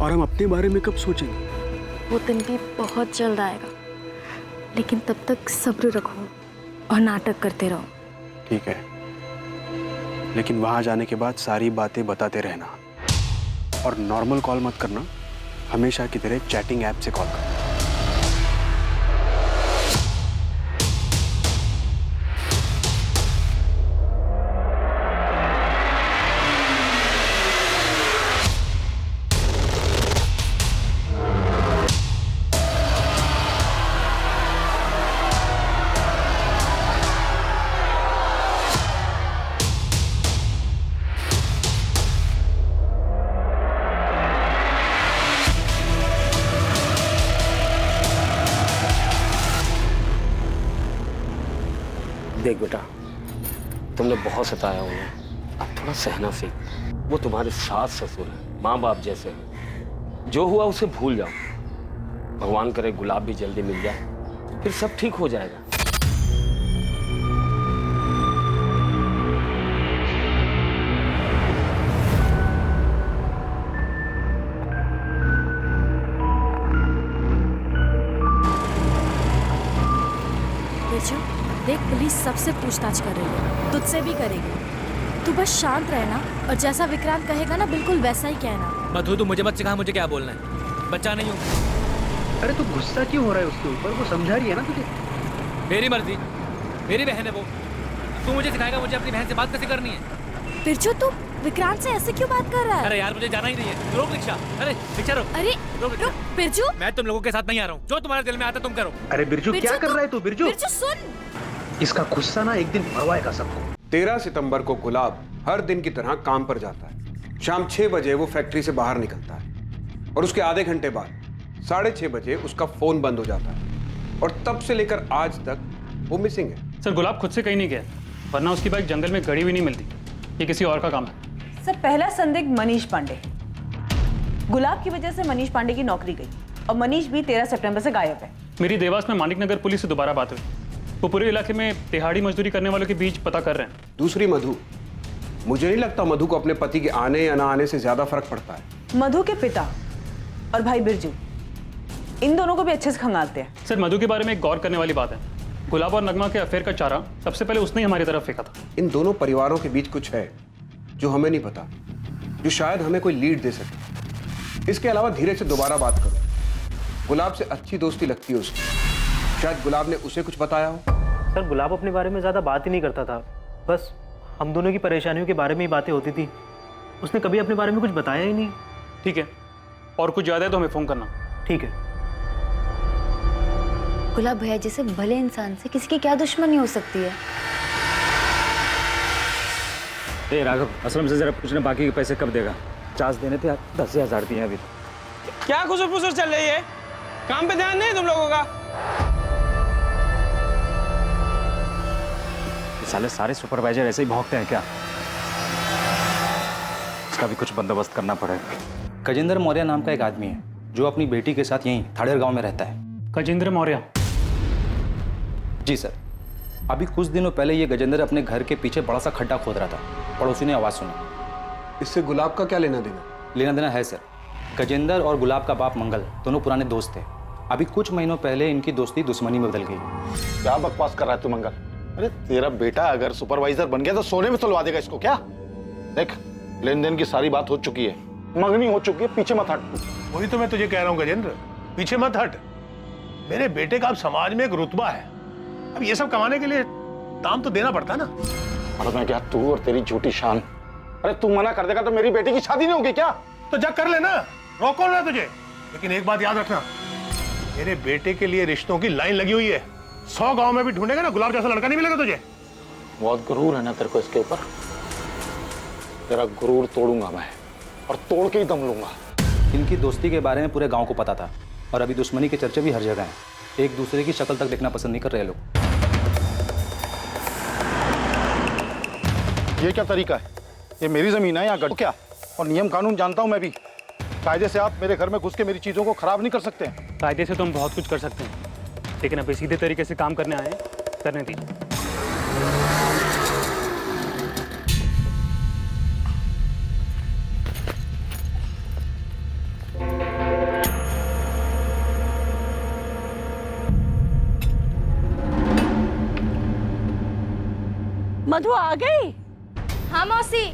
और हम अपने बारे में कब सोचेंगे? वो दिन भी बहुत जल्द आएगा, लेकिन तब तक सब्र रखो और नाटक करते रहो। ठीक है, लेकिन वहां जाने के बाद सारी बातें बताते रहना और नॉर्मल कॉल मत करना, हमेशा की तरह चैटिंग ऐप से कॉल करना। देख बेटा, तुमने बहुत सताया उन्हें, अब थोड़ा सहना सीख। वो तुम्हारे सास ससुर हैं, माँ बाप जैसे हैं। जो हुआ उसे भूल जाओ। भगवान करे गुलाब भी जल्दी मिल जाए, फिर सब ठीक हो जाएगा। देख, पुलिस सबसे पूछताछ कर रही है, तुझसे भी करेगी। तू बस शांत रहना और जैसा विक्रांत कहेगा ना बिल्कुल वैसा ही कहना। मधु, तू मुझे मत सिखा मुझे क्या बोलना है, बच्चा नहीं हूँ। अरे तू गुस्सा क्यों हो रहा है उसके ऊपर? वो समझा रही है ना तुझे। मेरी मर्जी, मेरी बहन है वो। तू मुझे सिखाएगा मुझे अपनी बहन से बात कैसे करनी है? बिरजू, तू विक्रांत से ऐसे क्यों बात कर रहा है? अरे यार मुझे जाना ही नहीं है। रोक रिक्शा। अरे रिक्शा रोक। अरे रोक रुक बिरजू। मैं तुम लोगों के साथ नहीं आ रहा हूँ। जो तुम्हारे दिल में आता तुम करो। अरे बिरजू क्या कर रहा है तू? बिरजू बिरजू सुन, इसका गुस्सा ना एक दिन भरवाएगा सबको। 13 सितंबर को गुलाब हर दिन की तरह काम पर जाता है। शाम 6 बजे वो फैक्ट्री से बाहर निकलता है और उसके आधे घंटे बाद 6:30 बजे उसका फोन बंद हो जाता है और तब से लेकर आज तक वो मिसिंग है। सर, गुलाब खुद से कहीं नहीं गया, वरना उसकी बाइक जंगल में गड़ी हुई नहीं मिलती। ये किसी और का काम है। सर, पहला संदिग्ध मनीष पांडे। गुलाब की वजह से मनीष पांडे की नौकरी गई और मनीष भी 13 सितंबर से गायब है। मेरी देवास में मानिक नगर पुलिस से दोबारा बात हुई। वो पूरे इलाके में दिहाड़ी मजदूरी करने वालों के बीच पता कर रहे हैं। दूसरी मधु, मुझे नहीं लगता मधु को अपने पति के आने या ना आने से ज्यादा फर्क पड़ता है। मधु के पिता और भाई बिरजू, इन दोनों को भी अच्छे से खंगालते हैं। सर, मधु के बारे में एक गौर करने वाली बात है। गुलाब और नगमा के अफेयर का चारा सबसे पहले उसने ही हमारी तरफ फेंका था। इन दोनों परिवारों के बीच कुछ है जो हमें नहीं पता, जो शायद हमें कोई लीड दे सके। इसके अलावा धीरे से दोबारा बात करो। गुलाब से अच्छी दोस्ती लगती है उसकी, शायद गुलाब ने उसे कुछ बताया हो। सर, गुलाब अपने बारे में ज़्यादा बात ही नहीं करता था, बस हम दोनों की परेशानियों के बारे में ही बातें होती थी। उसने कभी अपने बारे में कुछ बताया ही नहीं। ठीक है, और कुछ ज़्यादा है तो हमें फ़ोन करना। ठीक है। गुलाब भैया जैसे भले इंसान से किसी की क्या दुश्मनी हो सकती है? ए राघव, असलम से जरा पूछना बाकी के पैसे कब देगा? 50 देने थे, 10,000 दिए अभी। क्या खुसर फुसर चल रही है? काम पे ध्यान नहीं तुम लोगों का? साले सारे सुपरवाइजर ऐसे ही भौंकते हैं क्या? इसका भी कुछ बंदोबस्त करना पड़ेगा। गजेंद्र मौर्य नाम का एक आदमी है जो अपनी बेटी के साथ यहीं थाड़ेर गांव में रहता है। गजेंद्र मौर्य? जी सर। अभी कुछ दिनों पहले ये गजेंद्र अपने घर के पीछे बड़ा सा खड्डा खोद रहा था। पड़ोसी ने आवाज सुनी। इससे गुलाब का क्या लेना देना? लेना देना है सर। गजेंद्र और गुलाब का बाप मंगल दोनों पुराने दोस्त थे। अभी कुछ महीनों पहले इनकी दोस्ती दुश्मनी में बदल गई। क्या बकवास कर रहा है तू मंगल? अरे तेरा बेटा अगर सुपरवाइजर बन गया तो सोने में तुलवा देगा इसको क्या? देख, लेन देन की सारी बात हो चुकी है, मंगनी हो चुकी है, पीछे मत हट। वही तो मैं तुझे कह रहा हूँ गजेंद्र, पीछे मत हट। मेरे बेटे का अब समाज में एक रुतबा है, अब ये सब कमाने के लिए दाम तो देना पड़ता है ना। और मैं क्या, तू और तेरी झूठी शान। अरे तू मना कर देगा तो मेरी बेटी की शादी नहीं होगी क्या? तो जा कर लेना, रोको ना तुझे। लेकिन एक बात याद रखना, मेरे बेटे के लिए रिश्तों की लाइन लगी हुई है। 100 गांव में भी ढूंढेगा ना, गुलाब जैसा लड़का नहीं मिलेगा तुझे। बहुत गुरूर है ना तेरे को इसके ऊपर। तेरा गुरूर तोड़ूंगा मैं, और तोड़ के ही दम लूंगा। इनकी दोस्ती के बारे में पूरे गांव को पता था और अभी दुश्मनी के चर्चे भी हर जगह हैं। एक दूसरे की शक्ल तक देखना पसंद नहीं कर रहे लोग। ये क्या तरीका है? ये मेरी जमीन है, यहाँ गढ़ क्या? और नियम कानून जानता हूँ मैं भी। कायदे से आप मेरे घर में घुस के मेरी चीजों को खराब नहीं कर सकते हैं। कायदे से तो हम बहुत कुछ कर सकते हैं, लेकिन अभी सीधे तरीके से काम करने आए हैं, करने दीजिए। मधु आ गई? हाँ मौसी,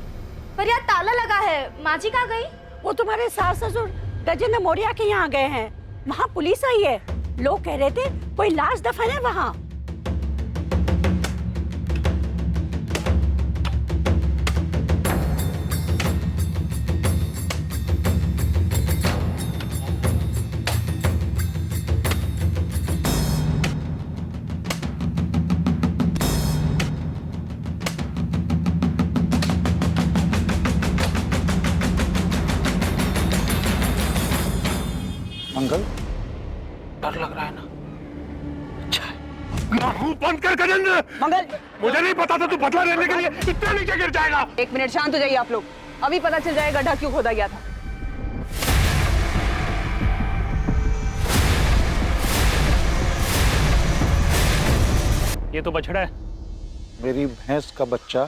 पर यार ताला लगा है। माँ जी कहाँ गई? वो तुम्हारे सास ससुर गजेंद्र मौर्य के यहाँ गए हैं। वहाँ पुलिस आई है। लोग कह रहे थे कोई लाश दफन है वहाँ। मंगल, डर लग रहा है ना? मुंह बंद कर गजेंद्र। मंगल, मुझे नहीं पता था तू बदला लेने के लिए इतना नीचे गिर जाएगा। 1 मिनट शांत हो जाइए आप लोग। अभी पता चल जाएगा गड्ढा क्यों खोदा गया था। ये तो बछड़ा है। मेरी भैंस का बच्चा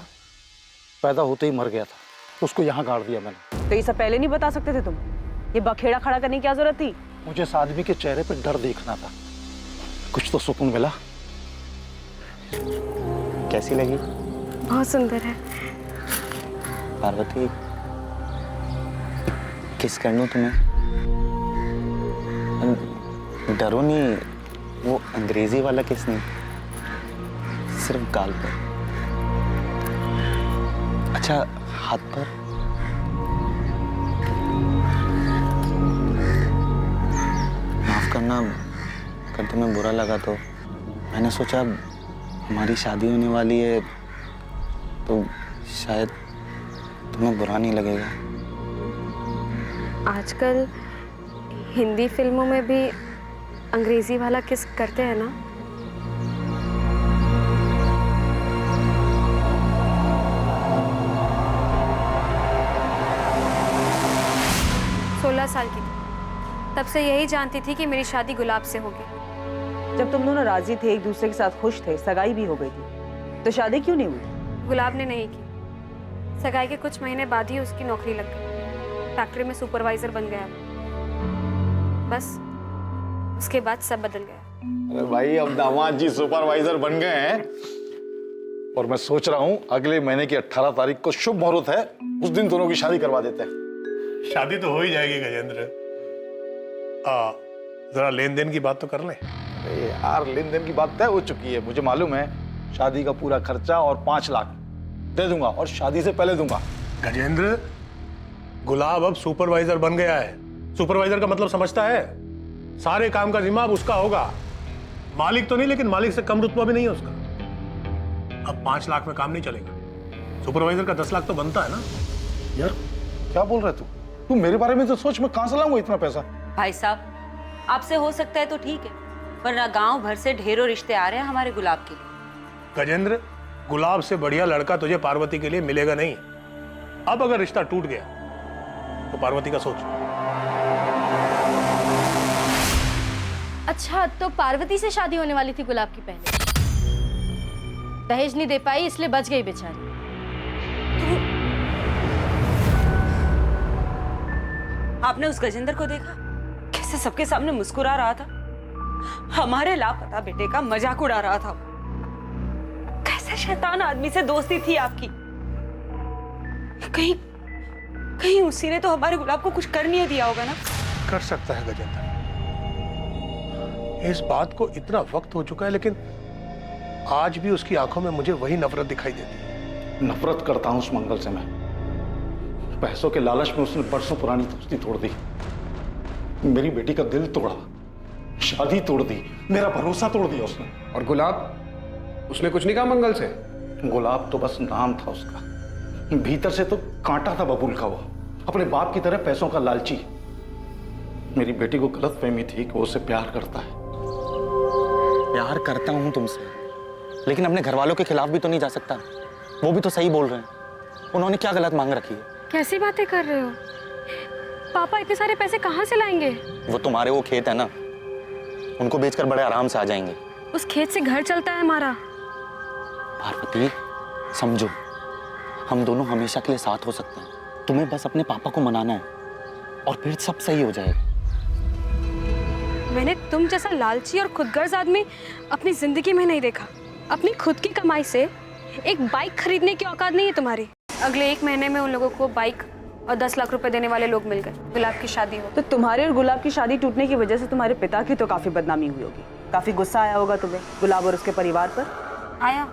पैदा होते ही मर गया था, तो उसको यहाँ गाड़ दिया मैंने। तो ये सब पहले नहीं बता सकते थे तुम? ये बखेड़ा खड़ा करने की क्या जरूरत थी? मुझे इस आदमी के चेहरे पर डर देखना था। कुछ तो सुकून मिला। कैसी लगी? बहुत सुंदर है। पार्वती, किस कर लूं तुम्हें? डरो नहीं, वो अंग्रेजी वाला किस नहीं, सिर्फ गाल पर। अच्छा, हाथ पर। माफ करना अगर तुम्हें बुरा लगा तो। मैंने सोचा हमारी शादी होने वाली है तो शायद तुम्हें बुरा नहीं लगेगा। आजकल हिंदी फिल्मों में भी अंग्रेजी वाला किस करते हैं ना? साल की थी, तब से यही जानती थी कि मेरी शादी गुलाब से होगी। जब तुम दोनों राजी थे, एक दूसरे के साथ खुश थे, सगाई भी हो गई थी, तो शादी क्यों नहीं हुई? गुलाब ने नहीं की। सगाई के कुछ महीने बाद ही उसकी नौकरी लग गई। फैक्ट्री में सुपरवाइजर बन गया। बस उसके बाद सब बदल गया। अरे भाई, अब दामाद जी सुपरवाइजर बन गए हैं और मैं सोच रहा हूँ अगले महीने की 18 तारीख को शुभ मुहूर्त है, उस दिन दोनों की शादी करवा देते हैं। शादी तो हो ही जाएगी गजेंद्र। जरा लेन देन की बात तो कर लें। अरे यार, लेन देन की बात तय हो चुकी है। मुझे मालूम है शादी का पूरा खर्चा और 5 लाख दे दूंगा और शादी से पहले दूंगा। गजेंद्र, गुलाब अब सुपरवाइजर बन गया है। सुपरवाइजर का मतलब समझता है? सारे काम का जिम्मा अब उसका होगा। मालिक तो नहीं, लेकिन मालिक से कम रुतबा भी नहीं है उसका। अब 5 लाख में काम नहीं चलेगा। सुपरवाइजर का 10 लाख तो बनता है ना। यार क्या बोल रहे तू मेरे बारे में तो सोच, मैं कहां से लाऊंगा इतना पैसा? भाई साहब, आपसे हो सकता है तो ठीक है, वरना गांव भर से ढेरों रिश्ते आ रहे हैं हमारे गुलाब के लिए। गजेंद्र, गुलाब से बढ़िया लड़का तुझे पार्वती के लिए मिलेगा नहीं। अब अगर रिश्ता टूट गया तो पार्वती का सोच। अच्छा, तो पार्वती से शादी होने वाली थी गुलाब की पहले। दहेज नहीं दे पाई इसलिए बच गई बेचारी। आपने उस गजेंद्र को देखा कैसे सबके सामने मुस्कुरा रहा था? हमारे लापता बेटे का मजाक उड़ा रहा था। कैसे शैतान आदमी से दोस्ती थी आपकी। कहीं कहीं उसी ने तो हमारे गुलाब को कुछ कर नहीं दिया होगा ना? कर सकता है गजेंद्र। इस बात को इतना वक्त हो चुका है, लेकिन आज भी उसकी आंखों में मुझे वही नफरत दिखाई देती है। नफरत करता हूं उस मंगल से मैं। पैसों के लालच में उसने बरसों पुरानी दोस्ती तोड़ दी, मेरी बेटी का दिल तोड़ा, शादी तोड़ दी, मेरा भरोसा तोड़ दिया उसने। और गुलाब, उसने कुछ नहीं कहा मंगल से? गुलाब तो बस नाम था उसका, भीतर से तो कांटा था बबूल का। वो अपने बाप की तरह पैसों का लालची। मेरी बेटी को गलतफहमी थी कि वो उसे प्यार करता है। प्यार करता हूं तुमसे, लेकिन अपने घर वालों के खिलाफ भी तो नहीं जा सकता। वो भी तो सही बोल रहे हैं। उन्होंने क्या गलत मांग रखी है? कैसी बातें कर रहे हो? पापा इतने सारे पैसे कहाँ से लाएंगे? वो तुम्हारे वो खेत है ना, उनको बेचकर बड़े आराम से आ जाएंगे। उस खेत से घर चलता है हमारा। पार्वती, समझो, हम दोनों हमेशा के लिए साथ हो सकते हैं। तुम्हें बस अपने पापा को मनाना है और फिर सब सही हो जाएगा। मैंने तुम जैसा लालची और खुदगर्ज आदमी अपनी जिंदगी में नहीं देखा। अपनी खुद की कमाई से एक बाइक खरीदने की औकात नहीं है तुम्हारी। अगले 1 महीने में उन लोगों को बाइक और 10 लाख रुपए देने वाले लोग मिल गए। गुलाब की शादी हो तो तुम्हारे और गुलाब की शादी टूटने की वजह से तुम्हारे पिता की तो काफी बदनामी हुई होगी। काफी गुस्सा आया होगा तुम्हें गुलाब और उसके परिवार पर। आया,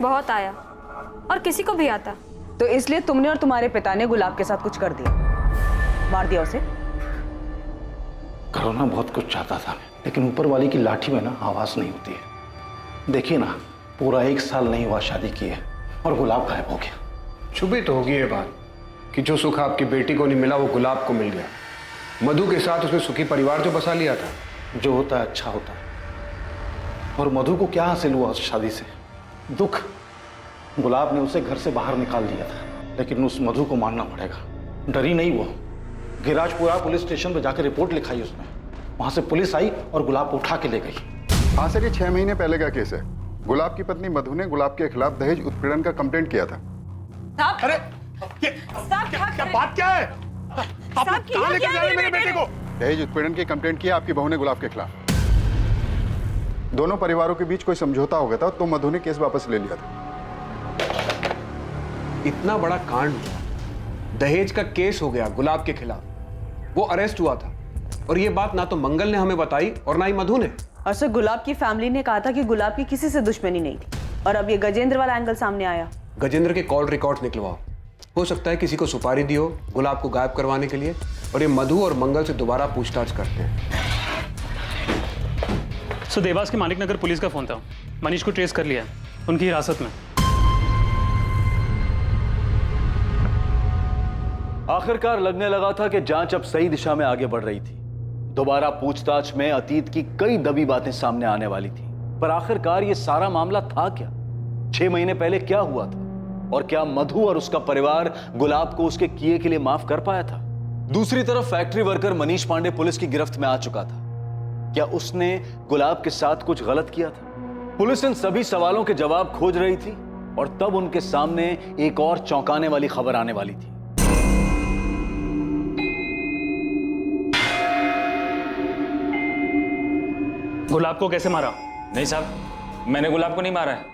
बहुत आया, और किसी को भी आता। तो इसलिए तुमने और तुम्हारे पिता ने गुलाब के साथ कुछ कर दिया, मार दिया उसे। करोना बहुत कुछ चाहता था, लेकिन ऊपर वाली की लाठी में ना आवाज नहीं होती है। देखिए ना, पूरा 1 साल नहीं हुआ शादी की है और गुलाब गायब हो गया। छुपी तो होगी ये बात कि जो सुख आपकी बेटी को नहीं मिला वो गुलाब को मिल गया। मधु के साथ उसने सुखी परिवार जो बसा लिया था। जो होता है अच्छा होता है। और मधु को क्या हासिल हुआ उस शादी से? दुख। गुलाब ने उसे घर से बाहर निकाल दिया था, लेकिन उस मधु को मानना पड़ेगा। डरी नहीं वो। गिराजपुरा पुलिस स्टेशन पर जाकर रिपोर्ट लिखाई उसने। वहां से पुलिस आई और गुलाब को उठा के ले गई। हाँ सर, ये 6 महीने पहले का केस है। गुलाब की पत्नी मधु ने गुलाब के खिलाफ दहेज उत्पीड़न का कंप्लेंट किया था। अरे क्या बात क्या है? आप कहाँ लेकर जा रहे हैं मेरे बेटे को? दहेज उत्पीड़न की कंप्लेंट किया आपकी बहू ने गुलाब के खिलाफ। दोनों परिवारों के बीच कोई समझौता हो गया था तो मधु ने केस वापस ले लिया था। इतना बड़ा कांड हुआ, दहेज का केस हो गया गुलाब के खिलाफ, वो अरेस्ट हुआ था, और ये बात ना तो मंगल ने हमें बताई और ना ही मधु ने। और सर गुलाब की फैमिली ने कहा था कि गुलाब की किसी से दुश्मनी नहीं थी, और अब ये गजेंद्र वाला एंगल सामने आया। गजेंद्र के कॉल रिकॉर्ड्स निकलवाओ। हो सकता है किसी को सुपारी दी हो गुलाब को गायब करवाने के लिए, और ये मधु और मंगल से दोबारा पूछताछ करते हैं। सो देवास के मालिक नगर पुलिस का फोन था। मनीष को ट्रेस कर लिया है, उनकी हिरासत में। आखिरकार लगने लगा था कि जांच अब सही दिशा में आगे बढ़ रही थी। दोबारा पूछताछ में अतीत की कई दबी बातें सामने आने वाली थी, पर आखिरकार ये सारा मामला था क्या? 6 महीने पहले क्या हुआ था? और क्या मधु और उसका परिवार गुलाब को उसके किए के लिए माफ कर पाया था? दूसरी तरफ factory worker Manish Pandey police की गिरफ्त में आ चुका था। क्या उसने गुलाब के साथ कुछ गलत किया था? पुलिस इन सभी सवालों के जवाब खोज रही थी, और तब उनके सामने एक और चौंकाने वाली खबर आने वाली थी। गुलाब को कैसे मारा? नहीं साहब, मैंने गुलाब को नहीं मारा है,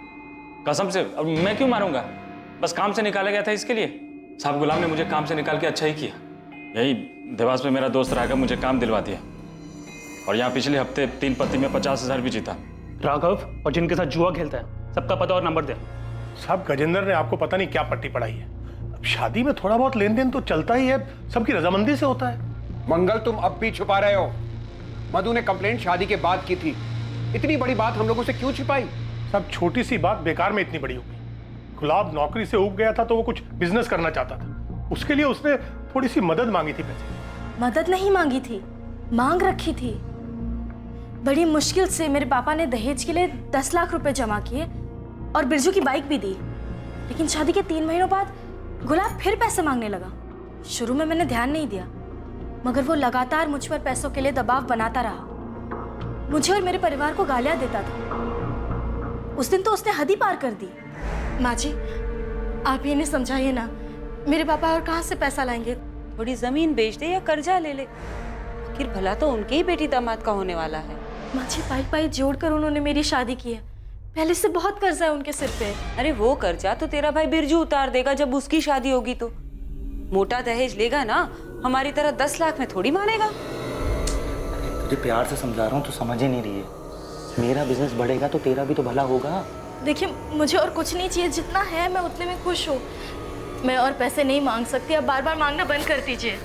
कसम से। अब मैं क्यों मारूंगा? बस काम से निकाला गया था इसके लिए। साहब, गुलाब ने मुझे काम से निकाल के अच्छा ही किया। यही देवास में मेरा दोस्त राघव मुझे काम दिलवा दिया, और यहाँ पिछले हफ्ते 3 पत्ती में 50,000 भी जीता। राघव और जिनके साथ जुआ खेलता है, सबका पता और नंबर दे। साहब, गजेंद्र ने आपको पता नहीं क्या पट्टी पढ़ाई है। अब शादी में थोड़ा बहुत लेन देन तो चलता ही है, सबकी रजामंदी से होता है। मंगल, तुम अब भी छुपा रहे हो। मधु ने कंप्लेंट शादी के बाद की थी। इतनी बड़ी बात हम लोगों से क्यों छिपाई? सब छोटी सी बात बेकार में इतनी बड़ी हो गई। गुलाब नौकरी से ऊब गया था तो वो कुछ बिजनेस करना चाहता था, उसके लिए उसने थोड़ी सी मदद मांगी थी। पैसे मदद नहीं मांगी थी, मांग रखी थी। बड़ी मुश्किल से मेरे पापा ने दहेज के लिए 10 लाख रुपए जमा किए और बिरजू की बाइक भी दी। लेकिन शादी के 3 महीनों बाद गुलाब फिर पैसे मांगने लगा। शुरू में मैंने ध्यान नहीं दिया, मगर वो लगातार मुझ पर पैसों के लिए दबाव बनाता रहा। मुझे और मेरे परिवार को गालियां देता था। उस दिन तो उसने हद ही पार कर दी। माँ जी, आप ये नहीं समझाइए ना, मेरे पापा और कहाँ से पैसा लाएंगे? थोड़ी जमीन बेच दे या कर्जा ले ले, आखिर भला तो उनके ही बेटी दामाद का होने वाला है। माँ जी, पाई जोड़कर उन्होंने मेरी शादी की है। पहले से बहुत कर्जा है उनके सिर पे। अरे वो कर्जा तो तेरा भाई बिरजू उतार देगा जब उसकी शादी होगी। तो मोटा दहेज लेगा ना, हमारी तरह 10 लाख में थोड़ी मानेगा। तुझे प्यार से समझा रहा हूँ, तो समझ ही नहीं रही है। मेरा बिजनेस बढ़ेगा तो तेरा भी तो भला होगा। देखिए, मुझे और कुछ नहीं चाहिए, जितना है मैं उतने में खुश हूँ। मैं और पैसे नहीं मांग सकती, अब बार बार मांगना बंद कर दीजिए।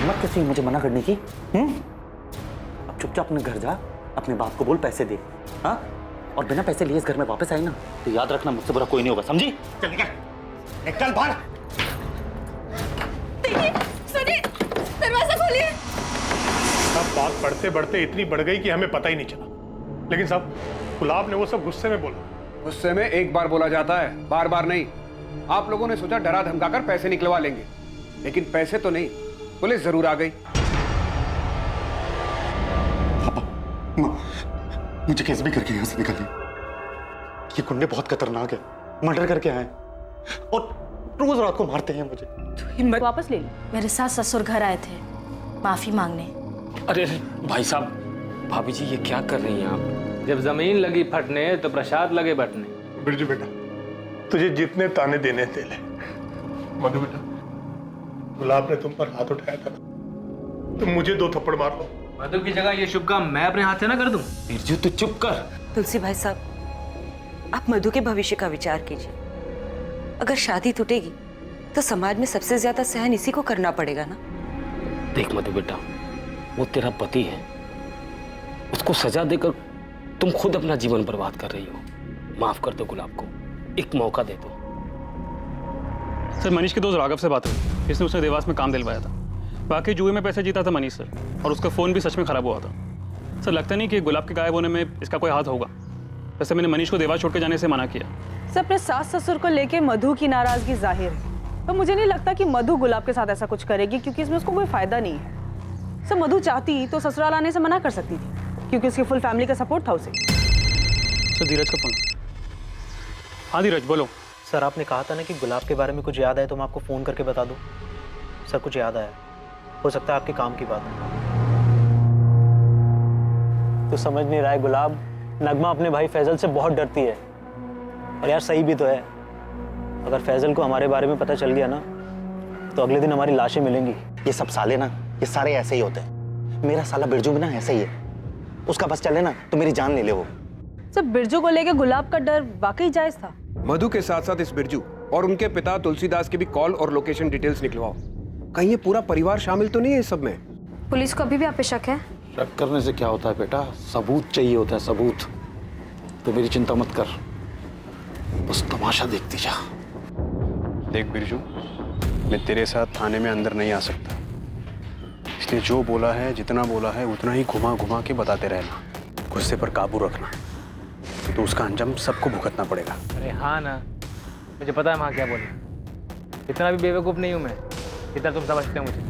मत कैसी मुझे मना करने की। अब चुपचाप अपने घर जा, अपने बाप को बोल पैसे दे। हाँ, और बिना पैसे लिए इस घर में वापस आई ना तो याद रखना, मुझसे बुरा कोई नहीं होगा, समझी? चल निकल बाहर। देखिए, सुनिए, दरवाजा खोलिए। सब बात बढ़ते बढ़ते इतनी बढ़ गई कि हमें पता ही नहीं चला। लेकिन साहब, गुलाब ने वो सब गुस्से में बोला। गुस्से में एक बार बोला जाता है, बार बार नहीं। आप लोगों ने सोचा डरा धमकाकर पैसे निकलवा लेंगे, लेकिन पैसे तो नहीं, पुलिस जरूर आ गई। मुझे कैसे भी करके यहाँ से निकालिए। ये गुंडे बहुत खतरनाक है, मर्डर करके आए और रोज रात को मारते हैं मुझे। हिम्मत वापस ले ली। मेरे साथ ससुर घर आए थे माफी मांगने। अरे भाई साहब, भाभी जी ये क्या कर रही हैं आप? जब जमीन लगी फटने तो प्रसाद लगे बटने। बिरजू बेटा, तुझे जितने ताने देने दे ले। मधु बेटा, गुलाब ने तुम पर हाथ उठाया था ना, तुम मुझे 2 थप्पड़ मार लो। मधु की जगह ये शुभ काम मैं अपने हाथ से ना कर दूं। बिरजू तू चुप कर। तुलसी भाई साहब, आप मधु के भविष्य का विचार कीजिए। अगर शादी टूटेगी तो समाज में सबसे ज्यादा सहन इसी को करना पड़ेगा ना। देख मधु बेटा, वो तेरा पति है, उसको सजा देकर तुम खुद अपना जीवन बर्बाद कर रही हो। माफ कर दो गुलाब को, एक मौका दे दो। सर मनीष के दोस्त राघव से बात हुई, इसने उसे देवास में काम दिलवाया था। बाकी जुए में पैसे जीता था मनीष सर, और उसका फ़ोन भी सच में ख़राब हुआ था। सर लगता नहीं कि गुलाब के गायब होने में इसका कोई हाथ होगा। वैसे मैंने मनीष को देवास छोड़ के जाने से मना किया। सर अपने सास ससुर को लेके मधु की नाराजगी जाहिर है, तो मुझे नहीं लगता कि मधु गुलाब के साथ ऐसा कुछ करेगी, क्योंकि इसमें उसको कोई फायदा नहीं है। सर मधु चाहती तो ससुराल आने से मना कर सकती थी, क्योंकि उसकी फुल फैमिली का सपोर्ट था उसे। सर धीरज का फोन। हाँ धीरज बोलो। सर आपने कहा था ना कि गुलाब के बारे में कुछ याद है तो मैं आपको फ़ोन करके बता दूं। सर कुछ याद आया, हो सकता है आपके काम की बात है। तो समझ नहीं रहा है गुलाब, नगमा अपने भाई फैजल से बहुत डरती है। और यार सही भी तो है, अगर फैजल को हमारे बारे में पता चल गया ना तो अगले दिन हमारी लाशें मिलेंगी। ये सब साले ना, ये सारे ऐसे ही होते हैं। मेरा साला बिरजू भी ना ऐसा ही है, उसका बस चले ना तो मेरी जान ले ले वो। सर बिरजू को लेके गुलाब का डर वाकई जायज था। मधु के साथ साथ इस बिरजू और उनके पिता तुलसीदास की भी कॉल और लोकेशन डिटेल्स निकलवाओ। कहीं ये पूरा परिवार शामिल तो नहीं है इस सब में? पुलिस को अभी भी आप पे शक है? शक करने से क्या होता है बेटा, सबूत चाहिए होता है, सबूत। तो मेरी चिंता मत कर, बस तमाशा देखती जा। देख बिरजू, मैं तेरे साथ थाने में अंदर नहीं आ सकता, इसलिए जो बोला है, जितना बोला है उतना ही घुमा घुमा के बताते रहना। गुस्से पर काबू रखना, तो उसका अंजाम सबको भुगतना पड़ेगा। अरे हाँ ना, मुझे पता है वहाँ क्या बोले। इतना भी बेवकूफ़ नहीं हूँ मैं, इतना तुम समझते हो मुझे।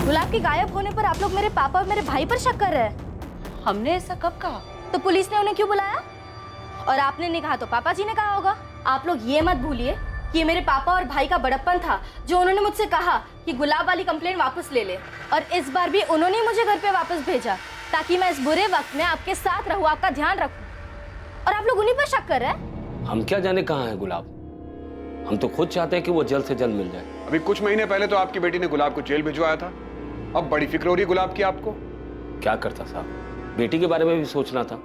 गुलाब के गायब होने पर आप लोग मेरे पापा और मेरे भाई पर शक कर रहे हैं। हमने ऐसा कब कहा? तो पुलिस ने उन्हें क्यों बुलाया? और आपने नहीं कहा तो पापा जी ने कहा होगा। आप लोग ये मत भूलिए कि ये मेरे पापा और भाई का बड़प्पन था जो उन्होंने मुझसे कहा कि गुलाब वाली कंप्लेंट वापस ले ले, और इस बार भी उन्होंने ही मुझे घर पे वापस भेजा ताकि मैं इस बुरे वक्त में आपके साथ रहूं, आपका ध्यान रखूं। और आप लोग उन्हीं पर शक कर रहे हैं। हम क्या जाने कहाँ है गुलाब, हम तो खुद चाहते हैं कि वो जल्द से जल्द मिल जाए। अभी कुछ महीने पहले तो आपकी बेटी ने गुलाब को जेल भिजवाया था, अब बड़ी फिक्र हो रही गुलाब की आपको। क्या करता साहब, बेटी के बारे में भी सोचना था।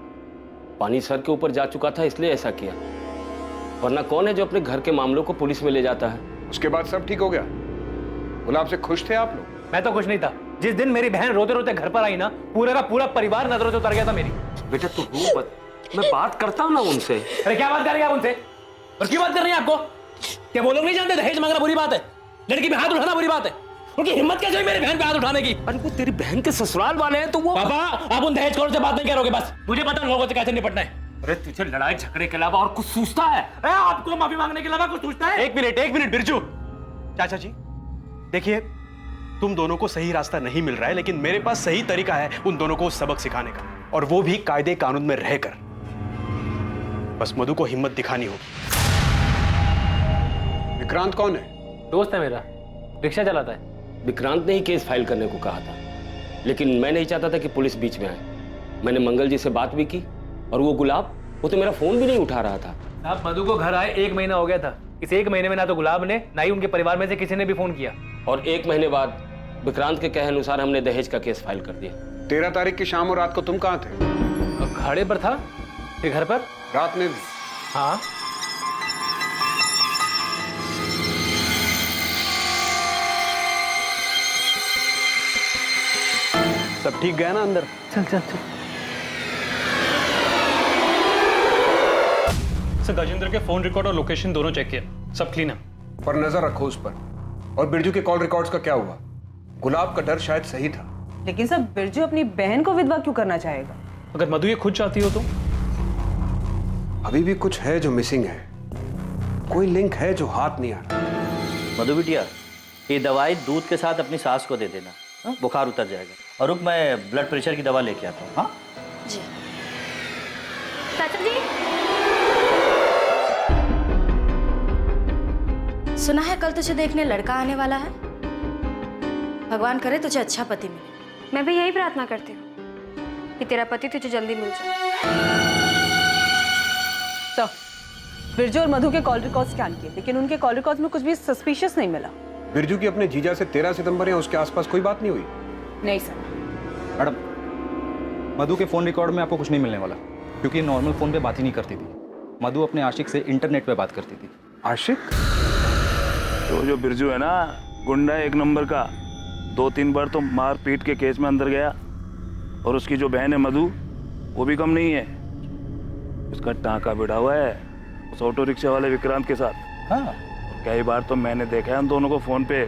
पानी सर के ऊपर जा चुका था इसलिए ऐसा किया, वरना कौन है जो अपने घर के मामलों को पुलिस में ले जाता है। उसके बाद सब ठीक हो गया। गुलाब से खुश थे आप लोग? मैं तो खुश नहीं था। जिस दिन मेरी बहन रोते रोते घर पर आई ना, पूरा का पूरा परिवार नजरों से उतर गया था मेरी। बेटा तू रो मत, मैं बात करता हूँ ना उनसे। अरे क्या बात कर रही है आप उनसे, और क्यों बात कर रही है आपको? क्या वो लोग नहीं जानते दहेज मांगना बुरी बात है, लड़की पे हाथ उठाना बुरी बात है? उनकी हिम्मत कैसे हुई मेरी बहन पे हाथ उठाने की? अरे वो तेरी बहन के ससुराल वाले हैं तो वो। पापा आप उन दहेज खोर से बात नहीं करोगे, बस मुझे पता लोगों से कैसे निपटना है। अरे तुझे लड़ाई झगड़े के अलावा और कुछ सूझता है? अरे आपको माफी मांगने के अलावा कुछ सूझता है? एक मिनट बिरजू चाचा जी, देखिए तुम दोनों को सही रास्ता नहीं मिल रहा है, लेकिन मेरे पास सही तरीका है उन दोनों को सबक सिखाने का, और वो भी कायदे कानून में रहकर। बस मधु को हिम्मत दिखानी होगी। विक्रांत कौन है? दोस्त है मेरा, रिक्शा चलाता है। विक्रांत ने ही केस फाइल करने को कहा था, लेकिन मैं नहीं चाहता था कि पुलिस बीच में आए। मैंने मंगल जी से बात भी की, और वो गुलाब, वो तो मेरा फोन भी नहीं उठा रहा था। आप मधु को घर आए 1 महीना हो गया था। इस 1 महीने में ना तो गुलाब ने, ना ही उनके परिवार में से किसी ने भी फोन किया। और 1 महीने बाद विक्रांत के कहे अनुसार हमने दहेज का केस फाइल कर दिया। 13 तारीख की शाम और रात को तुम कहाँ थे? घाड़े पर था, फिर घर पर। रात में भी? हाँ। सब ठीक गया ना अंदर? चल चल चल। सर गजेंद्र के फोन रिकॉर्ड और लोकेशन दोनों चेक किया, सब क्लीन है। पर नजर रखो उस पर। और बिरजू के कॉल रिकॉर्ड्स का क्या हुआ? गुलाब का डर शायद सही था। लेकिन सब बिरजू अपनी बहन को विधवा क्यों करना चाहेगा? अगर मधु ये खुद चाहती हो तो? अभी भी कुछ है जो मिसिंग है, कोई लिंक है जो हाथ नहीं आ रहा। मधु बिटिया, ये दवाई दूध के साथ अपनी सास को दे देना, बुखार उतर जाएगा। और रुक, मैं ब्लड प्रेशर की दवा लेके आता हूँ। हाँ जी। चाचा जी, सुना है कल तुझे देखने लड़का आने वाला है। भगवान करे तुझे अच्छा पति मिले। मैं भी यही प्रार्थना करती हूँ कि तेरा पति तुझे जल्दी मिल जाए। तो बिरजू और मधु के कॉल रिकॉर्ड स्कैन किए, लेकिन उनके कॉल रिकॉर्ड में कुछ भी सस्पिशियस नहीं मिला। बिरजू की अपने जीजा से 13 सितंबर या उसके आसपास कोई बात नहीं हुई? नहीं सर। मैडम, मधु के फ़ोन रिकॉर्ड में आपको कुछ नहीं मिलने वाला, क्योंकि नॉर्मल फ़ोन पे बात ही नहीं करती थी। मधु अपने आशिक से इंटरनेट पे बात करती थी। आशिक? तो जो बिरजू है ना, गुंडा एक नंबर का, 2-3 बार तो मार पीट के केस में अंदर गया। और उसकी जो बहन है मधु, वो भी कम नहीं है। उसका टांका भिड़ा हुआ है उस ऑटो रिक्शा वाले विक्रांत के साथ। हाँ, कई बार तो मैंने देखा है उन दोनों को फोन पे।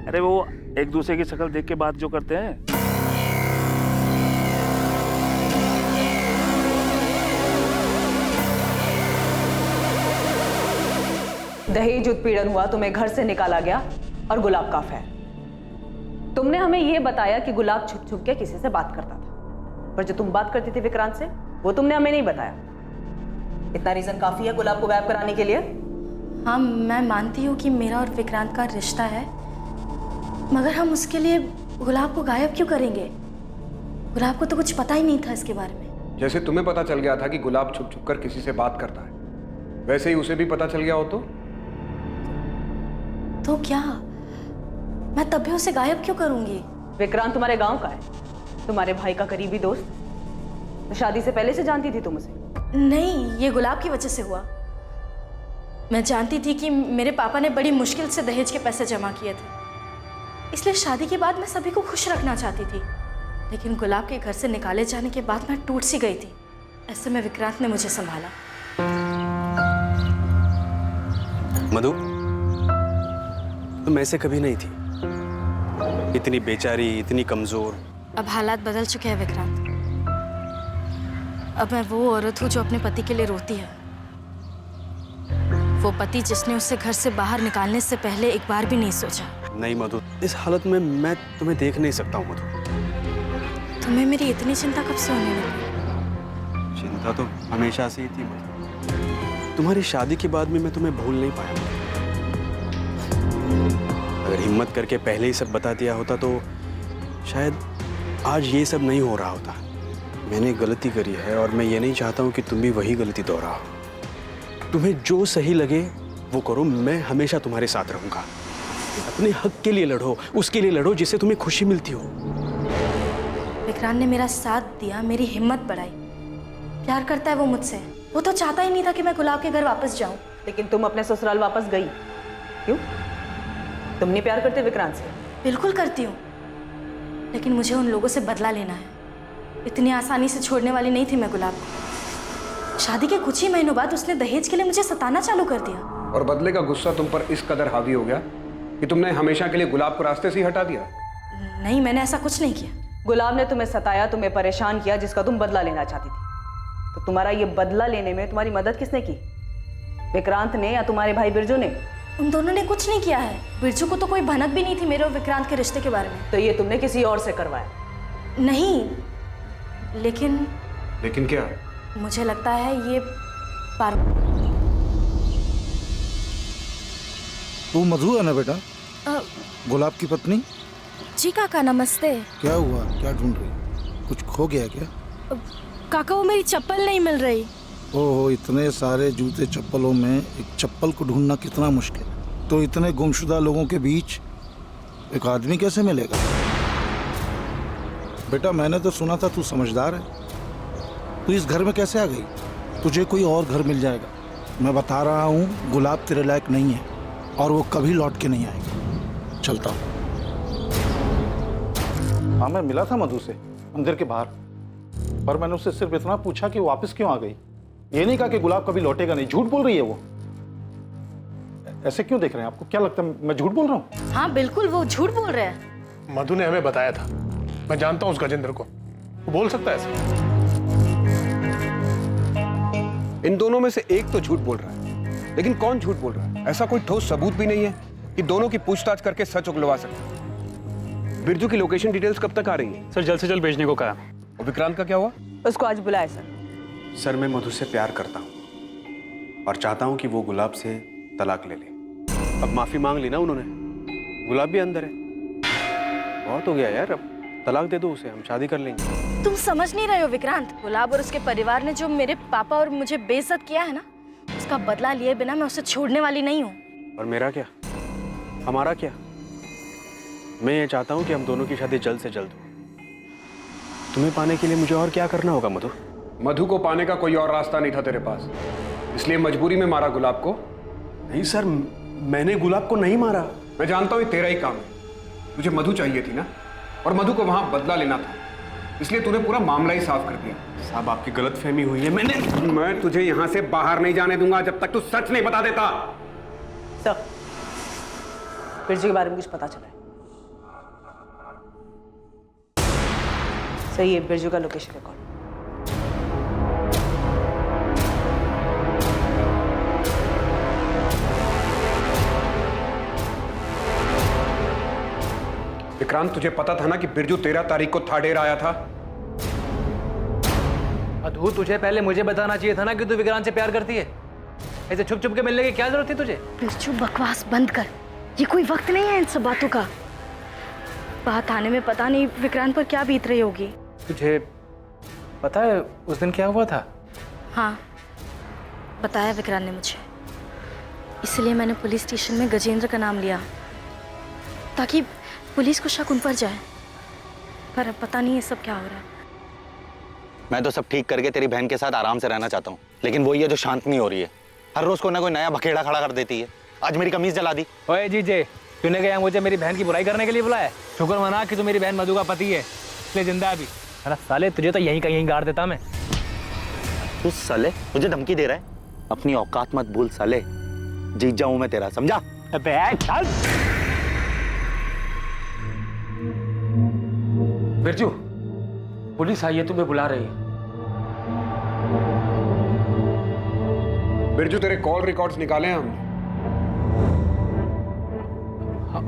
अरे वो एक दूसरे की शक्ल देख के बात जो करते हैं। दहेज उत्पीड़न हुआ, तुम्हें घर से निकाला गया और गुलाब का अफेयर। तुमने हमें यह बताया कि गुलाब छुप छुप के किसी से बात करता था, पर जो तुम बात करती थी विक्रांत से, वो तुमने हमें नहीं बताया। इतना रीजन काफी है गुलाब को गायब कराने के लिए? हाँ, मैं मानती हूँ कि मेरा और विक्रांत का रिश्ता है, मगर हम उसके लिए गुलाब को गायब क्यों करेंगे? गुलाब को तो कुछ पता ही नहीं था इसके बारे में। जैसे तुम्हें पता चल गया था कि गुलाब छुप छुप कर किसी से बात करता है, वैसे ही उसे भी पता चल गया हो तो क्या मैं तब भी उसे गायब क्यों करूंगी? विक्रांत तुम्हारे गांव का है, तुम्हारे भाई का करीबी दोस्त। तो शादी से पहले से जानती थी तुम उसे? नहीं, ये गुलाब की वजह से हुआ। मैं जानती थी कि मेरे पापा ने बड़ी मुश्किल से दहेज के पैसे जमा किए थे, इसलिए शादी के बाद मैं सभी को खुश रखना चाहती थी। लेकिन गुलाब के घर से निकाले जाने के बाद मैं टूट सी गई थी। ऐसे में विक्रांत ने मुझे संभाला। मधु, तुम ऐसे कभी नहीं थी, इतनी बेचारी, इतनी कमजोर। अब हालात बदल चुके हैं विक्रांत। अब मैं वो औरत हूँ जो अपने पति के लिए रोती है, वो पति जिसने उसे घर से बाहर निकालने से पहले एक बार भी नहीं सोचा। नहीं मधु, इस हालत में मैं तुम्हें देख नहीं सकता हूँ मधु। तुम्हें मेरी इतनी चिंता कब से होने लगी? चिंता तो हमेशा से ही थी मधु। तुम्हारी शादी के बाद भी मैं तुम्हें भूल नहीं पाया। अगर हिम्मत करके पहले ही सब बता दिया होता तो शायद आज ये सब नहीं हो रहा होता। मैंने गलती करी है और मैं ये नहीं चाहता हूँ कि तुम भी वही गलती दोहराओ। तुम्हें जो सही लगे वो करो, मैं हमेशा तुम्हारे साथ रहूंगा। अपने हक के लिए लड़ो, उसके लिए लड़ो जिससे तुम्हें खुशी मिलती हो। विक्रांत ने मेरा साथ दिया, मेरी हिम्मत बढ़ाई। प्यार करता है वो मुझसे। वो तो चाहता ही नहीं था कि मैं गुलाब के घर वापस जाऊं। लेकिन तुम अपने ससुराल वापस गई क्यों? तुम नहीं प्यार करते विक्रांत से? बिल्कुल करती हूँ, लेकिन मुझे उन लोगों से बदला लेना है। इतनी आसानी से छोड़ने वाली नहीं थी मैं गुलाब को। शादी के कुछ ही महीनों बाद उसने दहेज के लिए मुझे सताना चालू कर दिया। और बदले का गुस्सा तुम पर इस कदर हावी हो गया कि तुमने हमेशा के लिए गुलाब को रास्ते से ही हटा दिया। नहीं, मैंने ऐसा कुछ नहीं किया। गुलाब ने तुम्हें सताया, तुम्हें परेशान किया, जिसका तुम बदला लेना चाहती थी। तो तुम्हारा ये बदला लेने में तुम्हारी मदद किसने की? विक्रांत ने या तुम्हारे भाई बिरजू ने? उन दोनों ने कुछ नहीं किया है। बिरजू को तो कोई भनक भी नहीं थी मेरे और विक्रांत के रिश्ते के बारे में। तो ये तुमने किसी और से करवाया? नहीं, लेकिन क्या? मुझे लगता है ये तू मधु है ना बेटा? गुलाब की पत्नी? जी काका, नमस्ते। क्या हुआ? क्या ढूंढ रही? कुछ खो गया क्या? काका, वो मेरी चप्पल नहीं मिल रही। ओहो, इतने सारे जूते चप्पलों में एक चप्पल को ढूंढना कितना मुश्किल। तो इतने गुमशुदा लोगों के बीच एक आदमी कैसे मिलेगा? बेटा, मैंने तो सुना था तू समझदार है। तू इस घर में कैसे आ गई? तुझे कोई और घर मिल जाएगा। मैं बता रहा हूँ, गुलाब तेरे लायक नहीं है और वो कभी लौट के नहीं आएगी। चलता हूँ। हाँ, मैं मिला था मधु से मंदिर के बाहर, पर मैंने उससे सिर्फ इतना पूछा कि वापस क्यों आ गई। ये नहीं कहा कि गुलाब कभी लौटेगा नहीं। झूठ बोल रही है वो। ऐसे क्यों देख रहे हैं? आपको क्या लगता है मैं झूठ बोल रहा हूँ? हाँ बिल्कुल, वो झूठ बोल रहे हैं। मधु ने हमें बताया था। मैं जानता हूँ उस गजेंद्र को, वो बोल सकता है ऐसे। इन दोनों में से एक तो झूठ बोल रहा है, लेकिन कौन झूठ बोल रहा है? ऐसा कोई ठोस सबूत भी नहीं है कि दोनों की पूछताछ करके सच उगलवा सकते। बिरजू की लोकेशन डिटेल्स कब तक आ रही है? सर जल्द से जल्द भेजने को कहा। और विक्रांत का क्या हुआ? उसको आज बुलाए सर। सर, मैं मधु से प्यार करता हूँ और चाहता हूँ कि वो गुलाब से तलाक ले ले। अब माफी मांग ली ना उन्होंने, गुलाब भी अंदर है। बहुत हो गया यार, अब तलाक दे दो उसे, हम शादी कर लेंगे। तुम समझ नहीं रहे हो विक्रांत। गुलाब और उसके परिवार ने जो मेरे पापा और मुझे बेइज्जत किया है ना, उसका बदला लिए बिना मैं उसे छोड़ने वाली नहीं हूँ। और मेरा क्या, हमारा क्या? मैं ये चाहता हूँ कि हम दोनों की शादी जल्द से जल्द हो। तुम्हें पाने के लिए मुझे और क्या करना होगा मधु? मधु को पाने का कोई और रास्ता नहीं था तेरे पास, इसलिए मजबूरी में मारा गुलाब को। नहीं सर, मैंने गुलाब को नहीं मारा। मैं जानता हूँ तेरा ही काम है। तुझे मधु चाहिए थी ना, और मधु को वहां बदला लेना था, इसलिए तूने पूरा मामला ही साफ कर दिया। साहब आपकी गलतफहमी हुई है। मैं तुझे यहां से बाहर नहीं जाने दूंगा जब तक तू सच नहीं बता देता। सर, बिरजू के बारे में कुछ पता चला है? सही है, बिरजू का लोकेशन रिकॉर्ड। विक्रांत, तुझे पता था ना कि बिरजू 13 तारीख को थाडेर आया था? मधु, तुझे पहले मुझे बताना चाहिए था ना कि तू विक्रांत से प्यार करती है। ऐसे छुप छुप के मिलने की क्या जरूरत थी तुझे? बिरजू, बकवास बंद कर, ये कोई वक्त नहीं है इन सब बातों का। बात आने में पता नहीं विक्रांत पर क्या बीत रही होगी। तुझे पता है उस दिन क्या हुआ था? हाँ, बताया विक्रांत ने मुझे, इसलिए मैंने पुलिस स्टेशन में गजेंद्र का नाम लिया ताकि पुलिस को शक उन पर जाए। पर अब पता नहीं ये सब क्या हो रहा है। मैं तो सब ठीक करके तेरी बहन के साथ आराम से रहना चाहता हूँ, लेकिन वही है जो शांत नहीं हो रही है। हर रोज कोई ना कोई नया बखेड़ा खड़ा कर देती है। आज मेरी कमीज जला दी। ओए जीजे, तूने क्या मुझे मेरी बहन की बुराई करने के लिए बुलाया? शुक्र मना कि तू मेरी बहन मधु का पति है, इसलिए जिंदा है अभी। अरे साले, तुझे तो यहीं कहीं गाड़ देता मैं। तू साले मुझे धमकी दे रहा है? अपनी औकात मत भूल साले, जीत जाऊं मैं तेरा, समझा? अबे चल। बिरजू, पुलिस आई है, तुम्हें बुला रही है। बिरजू, तेरे कॉल रिकॉर्ड्स निकाले हम।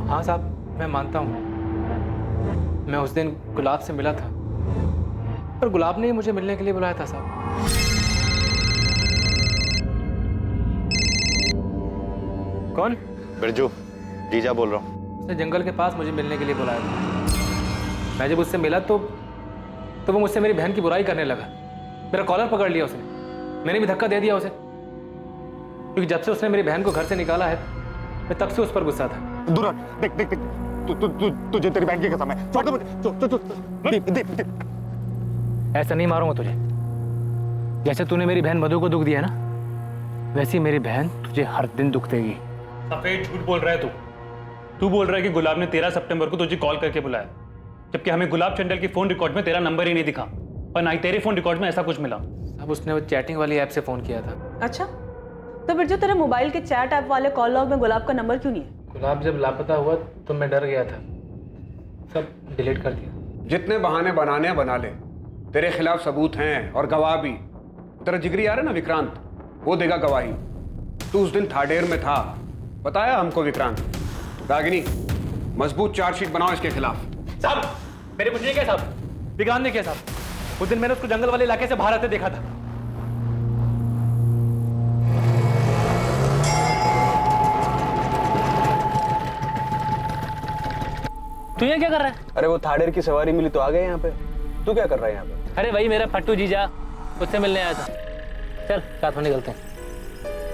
हाँ साहब, मैं मानता हूँ मैं उस दिन गुलाब से मिला था, पर गुलाब ने ही मुझे मिलने के लिए बुलाया था साहब। कौन? बिरजू, जीजा बोल रहा हूँ। उसने जंगल के पास मुझे मिलने के लिए बुलाया था। मैं जब उससे मिला तो वो मुझसे मेरी बहन की बुराई करने लगा। मेरा कॉलर पकड़ लिया उसने, मैंने भी धक्का दे दिया उसे, क्योंकि जब से उसने मेरी बहन को घर से निकाला है मैं तब से उस पर गुस्सा था। दूर देख देख देख, तुझे तेरी बहन की कसम है, छोड़ दे मुझे। ऐसा नहीं मारूंगा तुझे। जैसे तूने मेरी बहन मधु को दुख दिया ना, वैसी मेरी बहन तुझे हर दिन दुख देगी। सफेद झूठ बोल रहा है तू बोल रहा है कि गुलाब ने 13 सितंबर को तुझे कॉल करके बुलाया, जबकि हमें गुलाब चंडल की फोन रिकॉर्ड में तेरा नंबर ही नहीं दिखा और ना ही तेरे फोन रिकॉर्ड में ऐसा कुछ मिला। अब उसने वो चैटिंग वाली ऐप से फोन किया था। अच्छा, तो बिरजू तेरे मोबाइल के चैट ऐप वाले कॉल लॉग में गुलाब का नंबर क्यों नहीं है? गुलाब जब लापता हुआ तो मैं डर गया था, सब डिलीट कर दिया। जितने बहाने बनाने बना ले, तेरे खिलाफ सबूत हैं और गवाह भी। तेरा जिगरी आ रहा है ना विक्रांत, वो देगा गवाही। तू उस दिन थाडेर में था, बताया हमको विक्रांत। रागिनी, मजबूत चार्जशीट बनाओ इसके खिलाफ। साहब, मेरे कुछ नहीं किया साहब, विक्रांत ने किया साहब। उस दिन मैंने उसको जंगल वाले इलाके से बाहर आते देखा था। तू ये क्या कर रहा है? अरे वो थाडेर की सवारी मिली तो आ गए यहाँ पे। तू क्या कर रहा है यहाँ पे? अरे वही मेरा फट्टू जीजा, उससे मिलने आया था। चल साथ में निकलते हैं।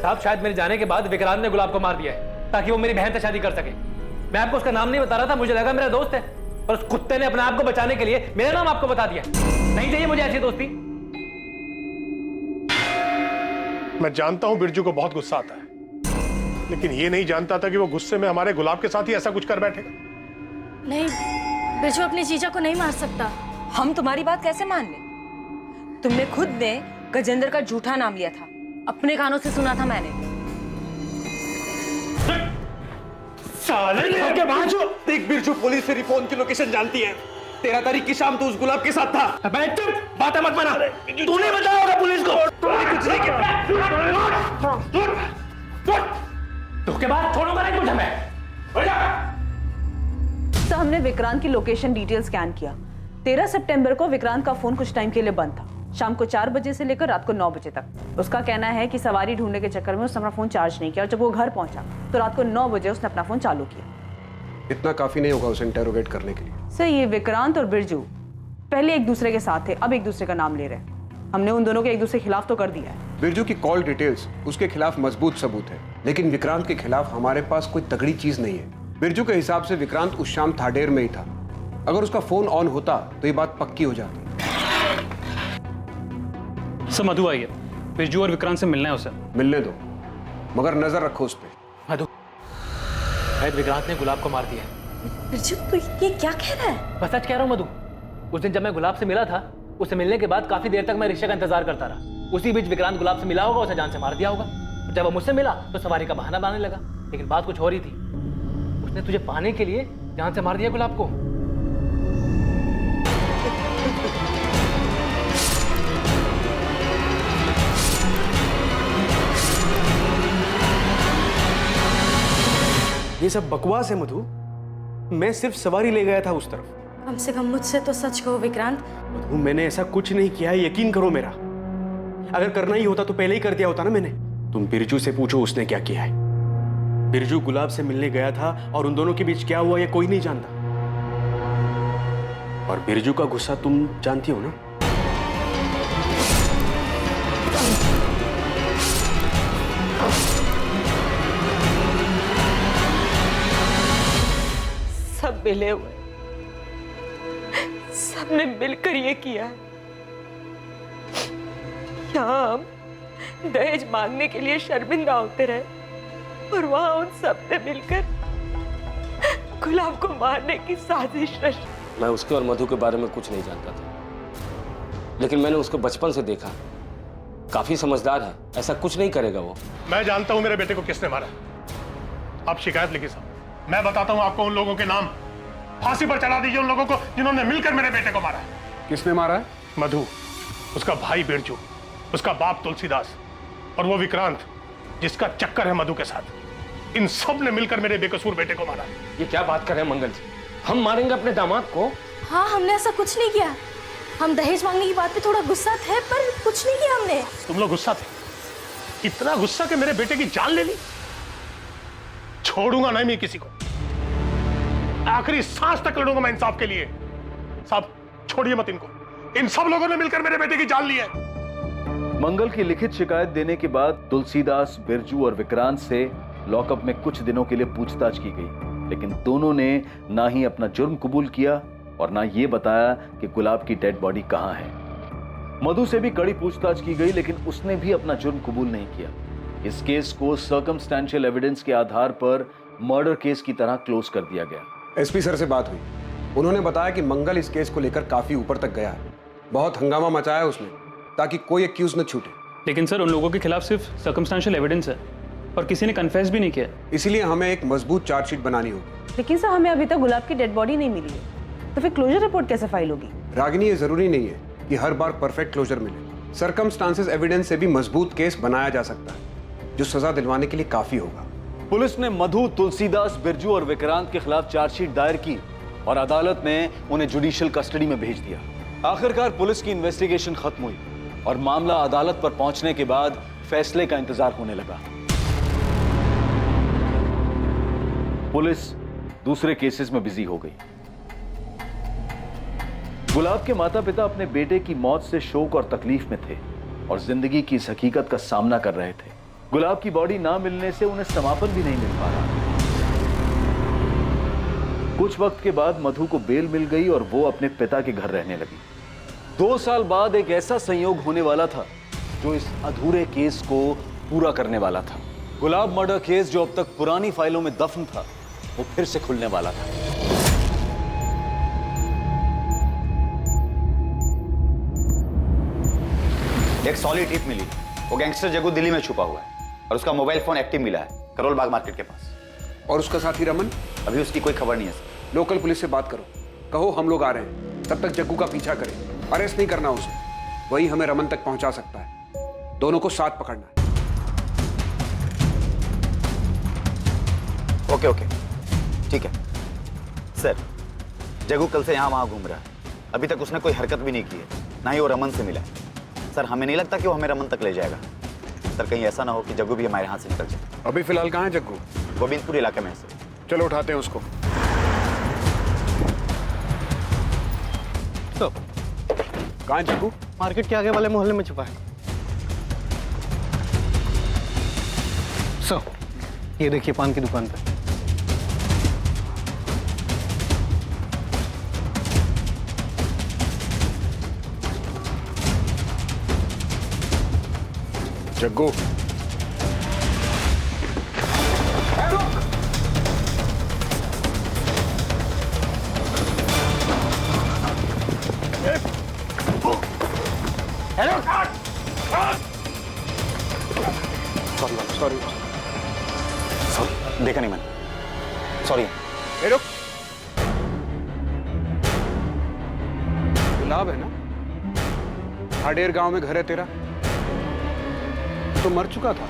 साहब, शायद मेरे जाने के बाद विक्रांत ने गुलाब को मार दिया है ताकि वो मेरी बहन से शादी कर सके। मैं आपको उसका नाम नहीं बता रहा था, मुझे लगा मेरा दोस्त है, पर उस कुत्ते ने अपने आप को बचाने के लिए मेरा नाम आपको बता दिया। नहीं चाहिए मुझे ऐसी दोस्ती। मैं जानता हूं बिरजू को बहुत गुस्सा आता है, लेकिन ये नहीं जानता था कि वो गुस्से में हमारे गुलाब के साथ ही ऐसा कुछ कर बैठेगा। नहीं, बिरजू अपने जीजा को नहीं मार सकता। हम तुम्हारी बात कैसे मान ले? तुमने खुद ने गजेंद्र का झूठा नाम लिया था, अपने कानों से सुना था मैंने। साले के बाजू देख, बिरजू पुलिस तेरी फोन की लोकेशन जानती है। 13 तारीख की शाम तो उस गुलाब के साथ था। बैठ चुप, बातें मत बना। तूने बताया होगा पुलिस को। तूने कुछ नहीं किया। उसके बाद छोड़ूंगा नहीं तुझे मैं। तो हमने विक्रांत की लोकेशन डिटेल स्कैन किया। 13 सितंबर को विक्रांत का फोन कुछ टाइम के लिए बंद था, शाम को 4 बजे से लेकर रात को 9 बजे तक। उसका कहना है कि सवारी ढूंढने के चक्कर में उसने अपना फोन चार्ज नहीं किया और जब वो घर पहुंचा तो रात को 9 बजे उसने अपना फोन चालू किया। इतना काफी नहीं होगा उसे इंटेरोगेट करने के लिए। सर ये विक्रांत और बिरजू पहले एक दूसरे के साथ थे, अब एक दूसरे का नाम ले रहे हैं। हमने उन दोनों को एक दूसरे के खिलाफ तो कर दिया है। बिरजू की कॉल डिटेल्स उसके खिलाफ मजबूत सबूत है, लेकिन विक्रांत के खिलाफ हमारे पास कोई तगड़ी चीज नहीं है। बिरजू के हिसाब से विक्रांत उस शाम थाडेर में ही था। अगर उसका फोन ऑन होता तो ये बात पक्की हो जाती। सर मधु आई है, बिरजू और विक्रांत से मिलना है उसे। मिलने दो, मगर नजर रखो उस पर। मधु, शायद विक्रांत ने गुलाब को मार दिया है। बिरजू तू ये क्या कह रहा है? बस सच कह रहा हूँ मधु। उस दिन जब मैं गुलाब से मिला था, उससे मिलने के बाद काफी देर तक मैं रिक्शा का इंतजार करता रहा। उसी बीच विक्रांत गुलाब से मिला होगा, उसे जान से मार दिया होगा। और जब वो मुझसे मिला तो सवारी का बहाना बनाने लगा, लेकिन बात कुछ हो रही थी। उसने तुझे पाने के लिए जान से मार दिया गुलाब को। ये सब बकवास है मधु। मैं सिर्फ सवारी ले गया था उस तरफ। कम से कम मुझसे तो सच कहो विक्रांत। मधु मैंने ऐसा कुछ नहीं किया है, यकीन करो मेरा। अगर करना ही होता तो पहले ही कर दिया होता ना मैंने। तुम बिरजू से पूछो उसने क्या किया है। बिरजू गुलाब से मिलने गया था और उन दोनों के बीच क्या हुआ ये कोई नहीं जानता। और बिरजू का गुस्सा तुम जानती हो ना। सब मिले हुए, सबने मिलकर ये किया है। यहाँ हम दहेज मांगने के लिए शर्मिंदा होते रहे और वहां उन सब ने मिलकर गुलाब को मारने की साजिश रची। मैं उसके और मधु के बारे में कुछ नहीं जानता था, लेकिन मैंने उसको बचपन से देखा। काफी समझदार है, ऐसा कुछ नहीं करेगा वो। मैं जानता हूं मेरे बेटे को किसने मारा। आप शिकायत लिखिए साहब, मैं बताता हूं आपको उन लोगों के नाम। फांसी पर चढ़ा दीजिए उन लोगों को जिन्होंने मिलकर मेरे बेटे को मारा है। किसने मारा है? मधु, उसका भाई बिरजू, उसका बाप तुलसीदास और वो विक्रांत जिसका चक्कर है मधु के साथ। इन सब ने मिलकर मेरे बेकसूर बेटे को मारा है। ये क्या बात कर रहे हैं मंगल जी? हम मारेंगे अपने दामाद को? हाँ, हमने ऐसा कुछ नहीं किया। हम दहेज मांगने की बात पे थोड़ा गुस्सा थे, पर कुछ नहीं किया हमने। तुम लोग गुस्सा थे? इतना गुस्सा कि मेरे बेटे की जान ले ली? छोड़ूंगा नहीं मैं किसी को, आखिरी सांस तक लड़ूंगा मैं इंसाफ के लिए। साहब छोड़िए मत इनको। इन सब लोगों ने मिलकर मेरे बेटे की जान ली है। मंगल की लिखित शिकायत देने के बाद तुलसीदास, बिरजू और विक्रांत से लॉकअप में कुछ दिनों के लिए पूछताछ की गई, लेकिन दोनों ने ना ही अपना जुर्म कबूल किया और ना ये बताया कि गुलाब की डेड बॉडी कहां है। मधु से भी कड़ी पूछताछ की गई, लेकिन उसने भी अपना जुर्म कबूल नहीं किया। इस केस को सर्कमस्टेंशियल एविडेंस के आधार पर मर्डर केस की तरह क्लोज कर दिया गया। एसपी सर से बात हुई, उन्होंने बताया कि मंगल इस केस को लेकर काफी ऊपर तक गया है। बहुत हंगामा मचाया उसने ताकि कोई एक्यूज न छूटे। लेकिन सर उन लोगों के खिलाफ सिर्फ सर्कमस्टेंशियल एविडेंस है और किसी ने कन्फेस भी नहीं किया। इसीलिए हमें एक मजबूत चार्जशीट बनानी होगी। लेकिन सर हमें अभी तक गुलाब की डेड बॉडी नहीं मिली है, तो फिर क्लोजर रिपोर्ट कैसे फाइल होगी? रागिनी, ये जरूरी नहीं है कि हर बार परफेक्ट क्लोजर मिले। सर्कमस्टांसेस एविडेंस से भी मजबूत केस बनाया जा सकता है, जो सजा दिलवाने के लिए काफी होगा। पुलिस ने मधु, तुलसीदास, बिरजू और विक्रांत के खिलाफ चार्जशीट दायर की और अदालत ने उन्हें जुडिशियल कस्टडी में भेज दिया। आखिरकार पुलिस की इन्वेस्टिगेशन खत्म हुई और मामला अदालत पर पहुंचने के बाद फैसले का इंतजार होने लगा। पुलिस दूसरे केसेस में बिजी हो गई। गुलाब के माता पिता अपने बेटे की मौत से शोक और तकलीफ में थे और जिंदगी की इस हकीकत का सामना कर रहे थे। गुलाब की बॉडी ना मिलने से उन्हें समापन भी नहीं मिल पा रहा। कुछ वक्त के बाद मधु को बेल मिल गई और वो अपने पिता के घर रहने लगी। 2 साल बाद एक ऐसा संयोग होने वाला था जो इस अधूरे केस को पूरा करने वाला था। गुलाब मर्डर केस जो अब तक पुरानी फाइलों में दफन था, वो फिर से खुलने वाला था। एक सॉलिड टिप मिली। वो गैंगस्टर जग्गू दिल्ली में छुपा हुआ है और उसका मोबाइल फोन एक्टिव मिला है करोल बाग मार्केट के पास। और उसका साथी रमन? अभी उसकी कोई खबर नहीं है सर। लोकल पुलिस से बात करो, कहो हम लोग आ रहे हैं, तब तक जग्गू का पीछा करें। अरेस्ट नहीं करना उसे, वही हमें रमन तक पहुंचा सकता है। दोनों को साथ पकड़ना है। ओके ओके ठीक है सर। जग्गू कल से यहाँ वहाँ घूम रहा है, अभी तक उसने कोई हरकत भी नहीं की है, ना ही वो रमन से मिला है। सर हमें नहीं लगता कि वो हमें रमन तक ले जाएगा। सर कहीं ऐसा ना हो कि जग्गू भी हमारे हाथ से निकल जाए। अभी फिलहाल कहाँ है जग्गू? गोविंदपुर इलाके में है सर। चलो उठाते हैं उसको। कहाँ है जग्गू? मार्केट के आगे वाले मोहल्ले में छुपा है। सर ये देखिए पान की दुकान पे। जग्गू सॉरी सॉरी, देखा नहीं मैंने, सॉरी। रुक, गुलाब है ना? हाडेर गांव में घर है तेरा, तो मर चुका था।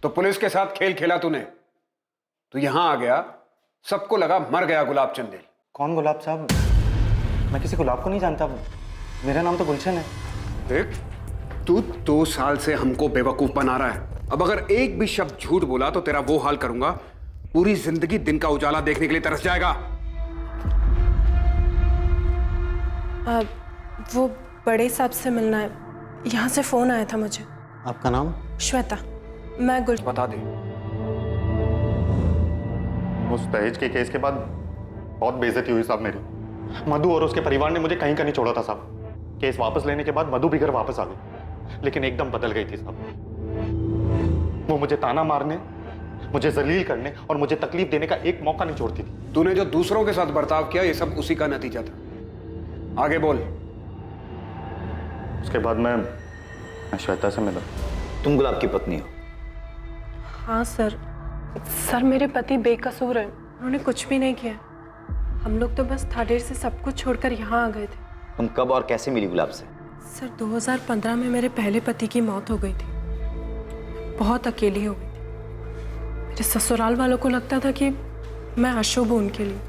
तो पुलिस के साथ खेल खेला तूने, तू यहां आ गया, सबको लगा मर गया गुलाब चंदेल। कौन गुलाब साहब? मैं किसी गुलाब को नहीं जानता, मेरा नाम तो गुलशन है। देख, तू 2 साल से हमको बेवकूफ बना रहा है। अब अगर एक भी शब्द झूठ बोला तो तेरा वो हाल करूंगा, पूरी जिंदगी दिन का उजाला देखने के लिए तरस जाएगा। वो बड़े साहब से मिलना है, यहाँ से फोन आया था मुझे। आपका नाम? श्वेता। मैं गुल बता दे। उस दहेज के केस के बाद बहुत बेइज्जती हुई साहब मेरी। मधु और उसके परिवार ने मुझे कहीं का नहीं छोड़ा था साहब। केस वापस लेने के बाद मधु भी घर वापस आ गई, लेकिन एकदम बदल गई थी साहब। वो मुझे ताना मारने, मुझे जलील करने और मुझे तकलीफ देने का एक मौका नहीं छोड़ती थी। तूने जो दूसरों के साथ बर्ताव किया, ये सब उसी का नतीजा था। आगे बोल। उसके बाद मैं श्वेता से मिला। तुम गुलाब की पत्नी हो? हाँ सर। सर मेरे पति बेकसूर हैं, उन्होंने कुछ भी नहीं किया। हम लोग तो बस थाडेर से सब कुछ छोड़कर यहाँ आ गए थे। तुम कब और कैसे मिली गुलाब से? सर 2015 में मेरे पहले पति की मौत हो गई थी, बहुत अकेली हो गई थी। मेरे ससुराल वालों को लगता था कि मैं अशुभ हूँ उनके लिए,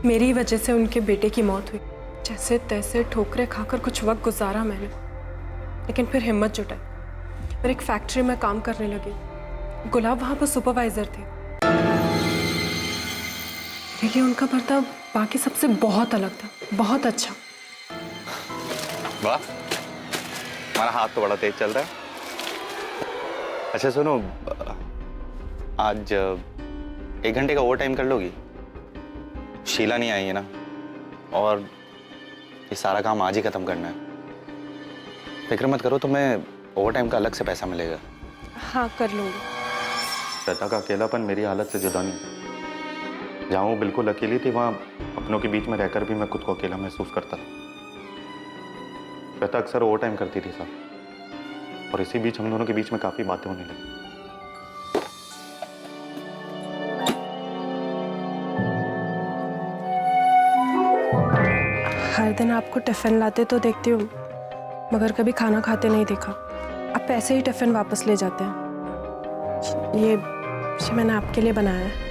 मेरी वजह से उनके बेटे की मौत हुई। जैसे तैसे ठोकरे खाकर कुछ वक्त गुजारा मैंने, लेकिन फिर हिम्मत जुटाई और एक फैक्ट्री में काम करने लगी। गुलाब वहाँ पर सुपरवाइजर थे। मेरे लिए उनका बर्ताव बाकी सबसे बहुत अलग था, बहुत अच्छा। वाह, हमारा हाथ तो बड़ा तेज चल रहा है। अच्छा सुनो, आज 1 घंटे का ओवर टाइम कर लोगी? शीला नहीं आई है ना, और ये सारा काम आज ही खत्म करना है। फिक्र मत करो, तुम्हें ओवर टाइम का अलग से पैसा मिलेगा। हाँ कर लूँगी। श्वेता का अकेलापन मेरी हालत से जुदा नहीं। जहाँ वो बिल्कुल अकेली थी, वहाँ अपनों के बीच में रहकर भी मैं खुद को अकेला महसूस करता था। श्वेता अक्सर ओवर टाइम करती थी साहब, और इसी बीच हम दोनों के बीच में काफी बातें होने लगी। हर दिन आपको टिफिन लाते तो देखती हूँ, मगर कभी खाना खाते नहीं देखा। आप ऐसे ही टिफिन वापस ले जाते हैं। ये मैंने आपके लिए बनाया है।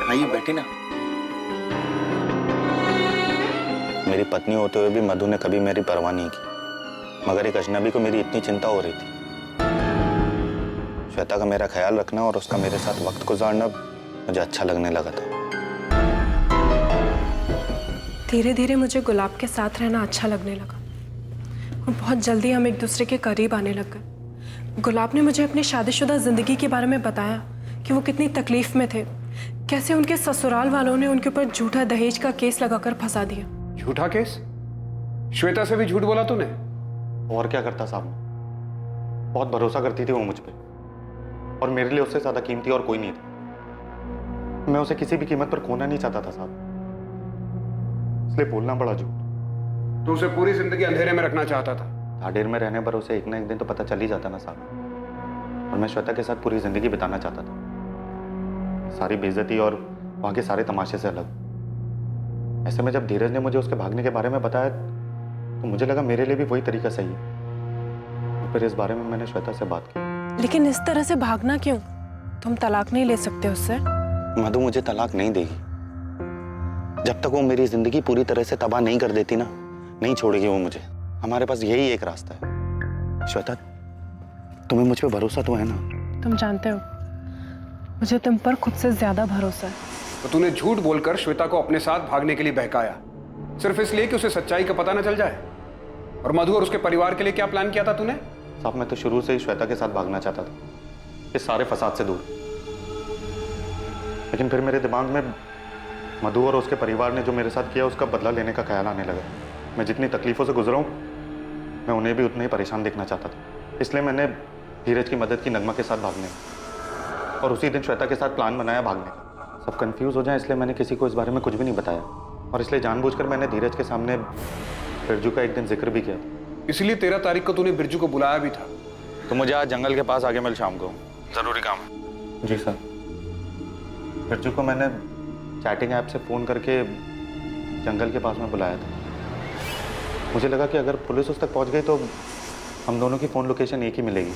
आइए बैठी ना। मेरी पत्नी होते हुए भी मधु ने कभी मेरी परवाह नहीं की, मगर एक अजनबी को मेरी इतनी चिंता हो रही थी। श्वेता का मेरा ख्याल रखना और उसका मेरे साथ वक्त गुजारना मुझे अच्छा लगने लगा था। धीरे धीरे मुझे गुलाब के साथ रहना अच्छा लगने लगा और बहुत जल्दी हम एक दूसरे के करीब आने लग गए। गुलाब ने मुझे अपनी शादीशुदा जिंदगी के बारे में बताया कि वो कितनी तकलीफ में थे, कैसे उनके ससुराल वालों ने उनके ऊपर झूठा दहेज का केस लगाकर फंसा दिया। झूठा केस? श्वेता से भी झूठ बोला तूने? और क्या करता साहब, बहुत भरोसा करती थी वो मुझ पे, और मेरे लिए उससे ज्यादा कीमती और कोई नहीं था। मैं उसे किसी भी कीमत पर खोना नहीं चाहता था साहब, इसलिए बोलना पड़ा झूठ। तो उसे पूरी जिंदगी अंधेरे में रखना चाहता था? थाडेर में रहने पर उसे एक ना एक दिन तो पता चल ही जाता ना साहब, और मैं श्वेता के साथ पूरी जिंदगी बिताना चाहता था, सारी बेइज्जती और वहां के सारे तमाशे से अलग। ऐसे में जब धीरज ने मुझे उसके भागने के बारे में बताया तो मुझे लगा मेरे लिए भी वही तरीका सही है। फिर इस बारे में मैंने श्वेता से बात की। लेकिन इस तरह से भागना क्यों? तुम तलाक नहीं ले सकते उससे? मधु मुझे तलाक नहीं देगी। जब तक वो मेरी जिंदगी पूरी तरह से तबाह नहीं कर देती ना, नहीं छोड़ेगी वो मुझे। हमारे पास यही एक रास्ता है। श्वेता, तुम्हें मुझ पे भरोसा तो है ना? तुम जानते हो मुझे तुम पर खुद से ज्यादा भरोसा है। तो तूने झूठ बोलकर श्वेता को अपने साथ भागने के लिए बहकाया, सिर्फ इसलिए कि उसे सच्चाई का पता न चल जाए। और मधु और उसके परिवार के लिए क्या प्लान किया था तूने? साहब मैं तो शुरू से ही श्वेता के साथ भागना चाहता था, इस सारे फसाद से दूर। लेकिन फिर मेरे दिमाग में मधु और उसके परिवार ने जो मेरे साथ किया उसका बदला लेने का ख्याल आने लगा। मैं जितनी तकलीफों से गुजरा हूं, मैं उन्हें भी उतने ही परेशान देखना चाहता था। इसलिए मैंने धीरज की मदद की नगमा के साथ भागने और उसी दिन श्वेता के साथ प्लान बनाया भागने का। सब कंफ्यूज हो जाए इसलिए मैंने किसी को इस बारे में कुछ भी नहीं बताया, और इसलिए जानबूझकर मैंने धीरज के सामने बिरजू का एक दिन जिक्र भी किया। इसलिए 13 तारीख को तूने बिरजू को बुलाया भी था। तो मुझे आज जंगल के पास आगे मिल शाम को, जरूरी काम है। जी सर। बिरजू को मैंने चैटिंग ऐप से फ़ोन करके जंगल के पास में बुलाया था। मुझे लगा कि अगर पुलिस उस तक पहुंच गई तो हम दोनों की फ़ोन लोकेशन एक ही मिलेगी।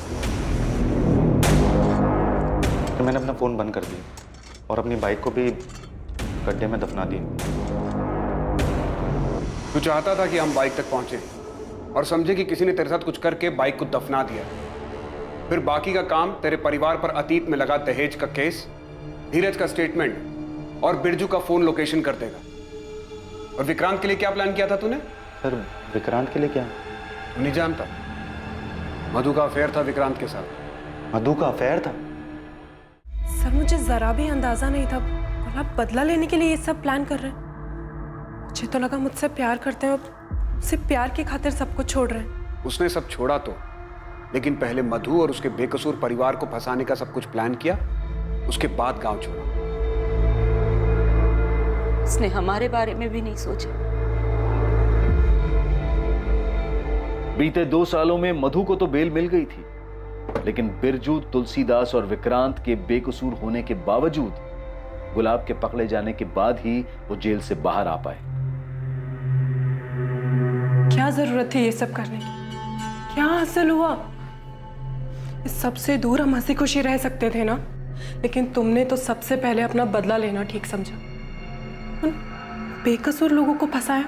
तो मैंने अपना फ़ोन बंद कर दिया और अपनी बाइक को भी गड्ढे में दफना दिया। तू चाहता था कि हम बाइक तक पहुंचे और समझे कि किसी ने तेरे साथ कुछ करके बाइक को दफना दिया। फिर बाकी का काम तेरे परिवार पर अतीत में लगा दहेज का केस, धीरज का स्टेटमेंट और बिरजू का फोन लोकेशन कर देगा। और विक्रांत के लिए क्या प्लान किया था तूने? सर विक्रांत के लिए क्या? तू नहीं जानता, मधु का अफेयर था विक्रांत के साथ। मधु का अफेयर था? सर मुझे जरा भी अंदाजा नहीं था गुलाब बदला लेने के लिए ये सब प्लान कर रहे हैं। मुझे तो लगा मुझसे प्यार करते हैं और सिर्फ प्यार की खातिर सब कुछ छोड़ रहे हैं। उसने सब छोड़ा तो, लेकिन पहले मधु और उसके बेकसूर परिवार को फंसाने का सब कुछ प्लान किया, उसके बाद गांव छोड़ा। उसने हमारे बारे में भी नहीं सोचा। बीते 2 सालों में मधु को तो बेल मिल गई थी, लेकिन बिरजू, तुलसीदास और विक्रांत के बेकसूर होने के बावजूद गुलाब के पकड़े जाने के बाद ही वो जेल से बाहर आ पाए। क्या जरूरत थी ये सब करने की? क्या हासिल हुआ? इस सबसे दूर हम हंसी खुशी रह सकते थे ना, लेकिन तुमने तो सबसे पहले अपना बदला लेना ठीक समझा। उन बेकसूर लोगों को फंसाया,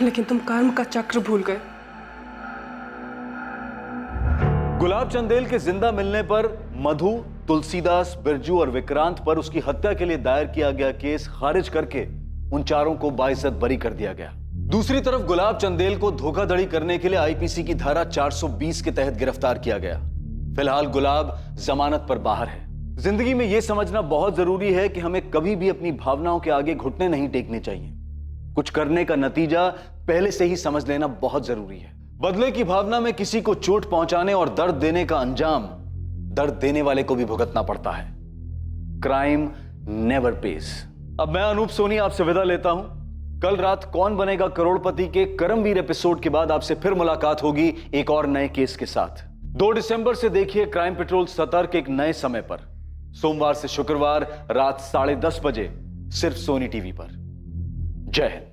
लेकिन तुम कर्म का चक्र भूल गए। गुलाब चंदेल के जिंदा मिलने पर मधु, तुलसीदास, बिरजू और विक्रांत पर उसकी हत्या के लिए दायर किया गया केस खारिज करके उन चारों को बाइज्जत बरी कर दिया गया। दूसरी तरफ गुलाब चंदेल को धोखाधड़ी करने के लिए आईपीसी की धारा 420 के तहत गिरफ्तार किया गया। फिलहाल गुलाब जमानत पर बाहर है। जिंदगी में यह समझना बहुत जरूरी है कि हमें कभी भी अपनी भावनाओं के आगे घुटने नहीं टेकने चाहिए। कुछ करने का नतीजा पहले से ही समझ लेना बहुत जरूरी है। बदले की भावना में किसी को चोट पहुंचाने और दर्द देने का अंजाम दर्द देने वाले को भी भुगतना पड़ता है। Crime never pays. अब मैं अनूप सोनी आपसे विदा लेता हूं। कल रात कौन बनेगा करोड़पति के करमवीर एपिसोड के बाद आपसे फिर मुलाकात होगी एक और नए केस के साथ। 2 दिसंबर से देखिए क्राइम पेट्रोल सतर्क एक नए समय पर, सोमवार से शुक्रवार रात 10:30 बजे, सिर्फ सोनी टीवी पर। जय हिंद।